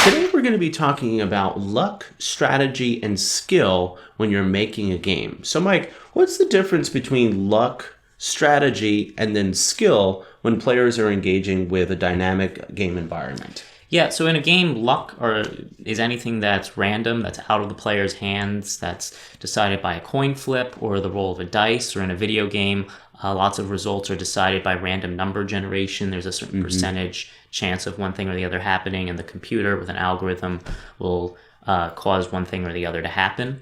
Today we're going to be talking about luck, strategy, and skill when you're making a game. So Mike, what's the difference between luck, strategy, and then skill when players are engaging with a dynamic game environment? Yeah, so in a game, luck is anything that's random, that's out of the player's hands, that's decided by a coin flip or the roll of a dice, or in a video game, lots of results are decided by random number generation. There's a certain percentage chance of one thing or the other happening, and the computer with an algorithm will cause one thing or the other to happen.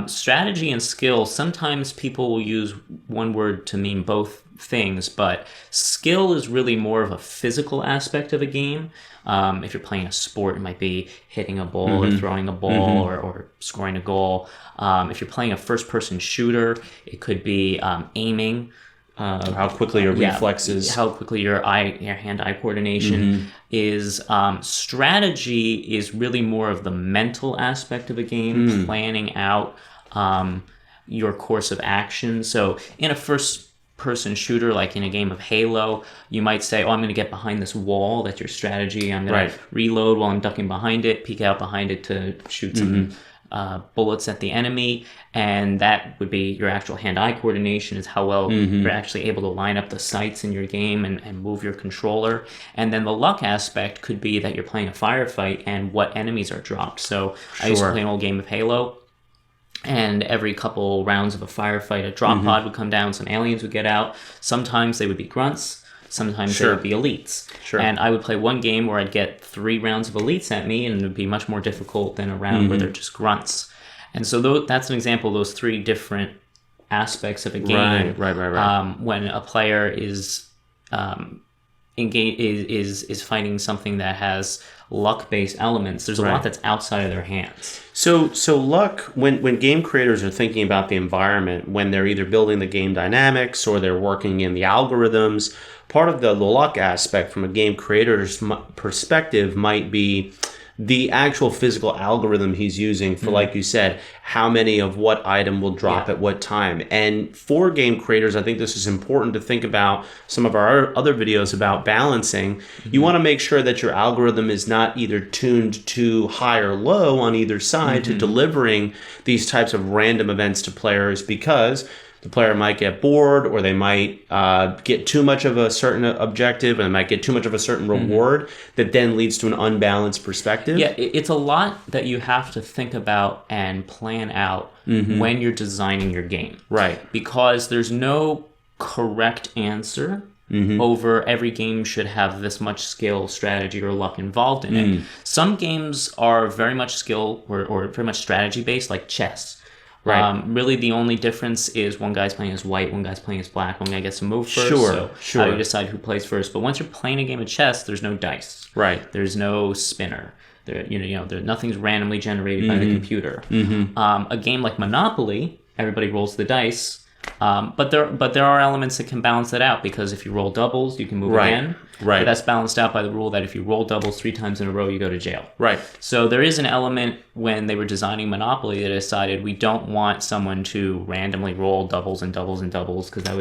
Strategy and skill, sometimes people will use one word to mean both things, but skill is really more of a physical aspect of a game. If you're playing a sport, it might be hitting a ball or throwing a ball or scoring a goal. If you're playing a first-person shooter, it could be aiming. How quickly your reflexes. How quickly your hand-eye coordination is. Strategy is really more of the mental aspect of a game, planning out your course of action. So in a first-person shooter, like in a game of Halo, you might say, I'm going to get behind this wall. That's your strategy. I'm going to reload while I'm ducking behind it, peek out behind it to shoot some bullets at the enemy, and that would be your actual hand-eye coordination, is how well you're actually able to line up the sights in your game and move your controller. And then the luck aspect could be that you're playing a firefight and what enemies are dropped. So I used to play an old game of Halo, and every couple rounds of a firefight, a drop pod would come down, some aliens would get out. Sometimes they would be grunts, sometimes they would be elites. And I would play one game where I'd get 3 rounds of elites at me, and it would be much more difficult than a round where they're just grunts. And so that's an example of those 3 different aspects of a game. Right. When a player is is fighting something that has luck-based elements, there's a lot that's outside of their hands. So luck, when game creators are thinking about the environment, when they're either building the game dynamics or they're working in the algorithms, part of the luck aspect from a game creator's perspective might be the actual physical algorithm he's using for, like you said, how many of what item will drop at what time. And for game creators, I think this is important to think about some of our other videos about balancing. You want to make sure that your algorithm is not either tuned too high or low on either side to delivering these types of random events to players, because the player might get bored, or they might get too much of a certain objective, and they might get too much of a certain reward that then leads to an unbalanced perspective. Yeah, it's a lot that you have to think about and plan out when you're designing your game. Right. Because there's no correct answer over every game should have this much skill, strategy, or luck involved in it. Some games are very much skill or very much strategy based, like chess. Really, the only difference is one guy's playing as white, one guy's playing as black, one guy gets to move first. So how you decide who plays first. But once you're playing a game of chess, there's no dice. There's no spinner. Nothing's randomly generated by the computer. A game like Monopoly, everybody rolls the dice. But there are elements that can balance that out, because if you roll doubles, you can move again. But that's balanced out by the rule that if you roll doubles 3 times in a row, you go to jail. So there is an element when they were designing Monopoly that decided we don't want someone to randomly roll doubles and doubles and doubles, because that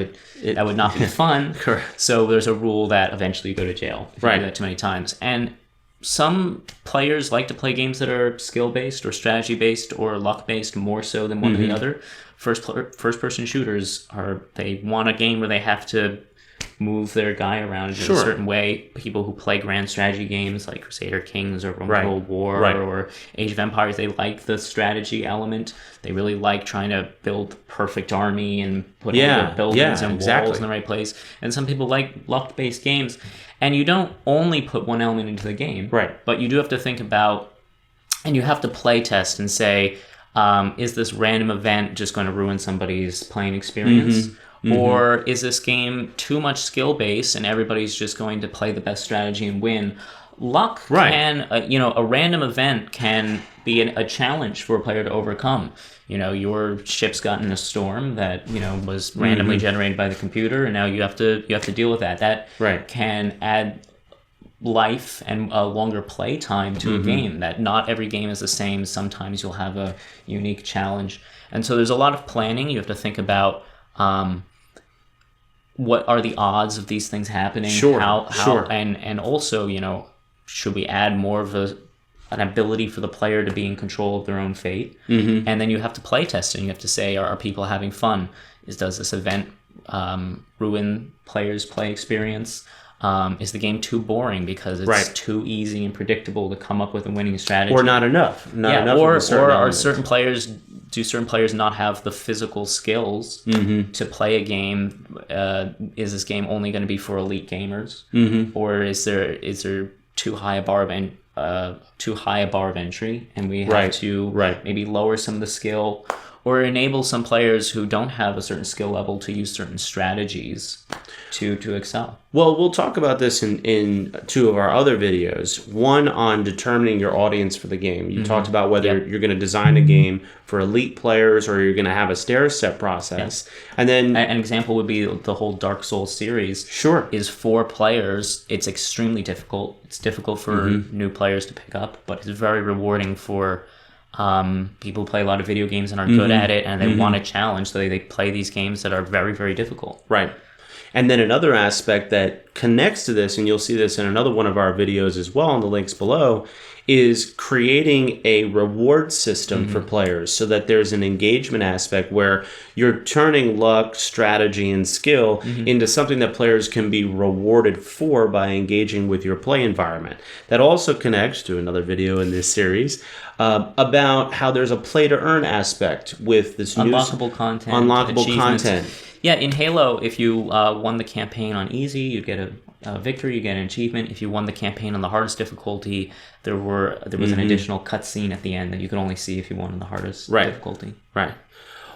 would not be fun. So there's a rule that eventually you go to jail if you do that too many times. And some players like to play games that are skill-based or strategy-based or luck-based more so than one or the other. First-person shooters they want a game where they have to move their guy around in a certain way. People who play grand strategy games like Crusader Kings or Roman World War or Age of Empires, they like the strategy element. They really like trying to build the perfect army and put all their buildings and walls in the right place. And some people like luck-based games. And you don't only put one element into the game, but you do have to think about, and you have to play test and say, is this random event just going to ruin somebody's playing experience? Or is this game too much skill-based and everybody's just going to play the best strategy and win? Luck can, a random event can be a challenge for a player to overcome. Your ship's got in a storm that, was randomly generated by the computer, and now you have to deal with that. That can add life and a longer play time to a game. That not every game is the same. Sometimes you'll have a unique challenge. And so there's a lot of planning. You have to think about what are the odds of these things happening? And also, should we add more of a an ability for the player to be in control of their own fate. Mm-hmm. And then you have to play test it. You have to say, are people having fun? Does this event ruin players' play experience? Is the game too boring because it's too easy and predictable to come up with a winning strategy? Or not enough. Or are certain players... Do certain players not have the physical skills to play a game? Is this game only going to be for elite gamers, or is there too high a bar of entry, and we have to maybe lower some of the skill, or enable some players who don't have a certain skill level to use certain strategies to excel? Well, we'll talk about this in two of our other videos. One on determining your audience for the game. You talked about whether you're going to design a game for elite players or you're going to have a stair-step process. And then an example would be the whole Dark Souls series. Sure. Is for players. It's extremely difficult. It's difficult for new players to pick up, but it's very rewarding for people who play a lot of video games and are good at it, and they want a challenge, so they play these games that are very, very difficult. Right. And then another aspect that connects to this, and you'll see this in another one of our videos as well in the links below, is creating a reward system for players so that there's an engagement aspect where you're turning luck, strategy, and skill into something that players can be rewarded for by engaging with your play environment. That also connects to another video in this series about how there's a play-to-earn aspect with this unlockable content. Unlockable content. Yeah, in Halo, if you won the campaign on easy, you'd get a victory, you get an achievement. If you won the campaign on the hardest difficulty, there was an additional cutscene at the end that you could only see if you won on the hardest difficulty. Right.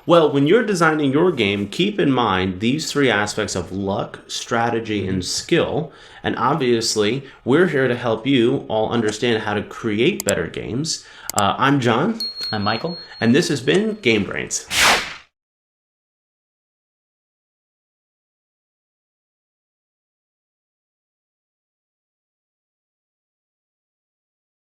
Well, when you're designing your game, keep in mind these three aspects of luck, strategy, and skill. And obviously, we're here to help you all understand how to create better games. I'm John. I'm Michael. And this has been Game Brainz.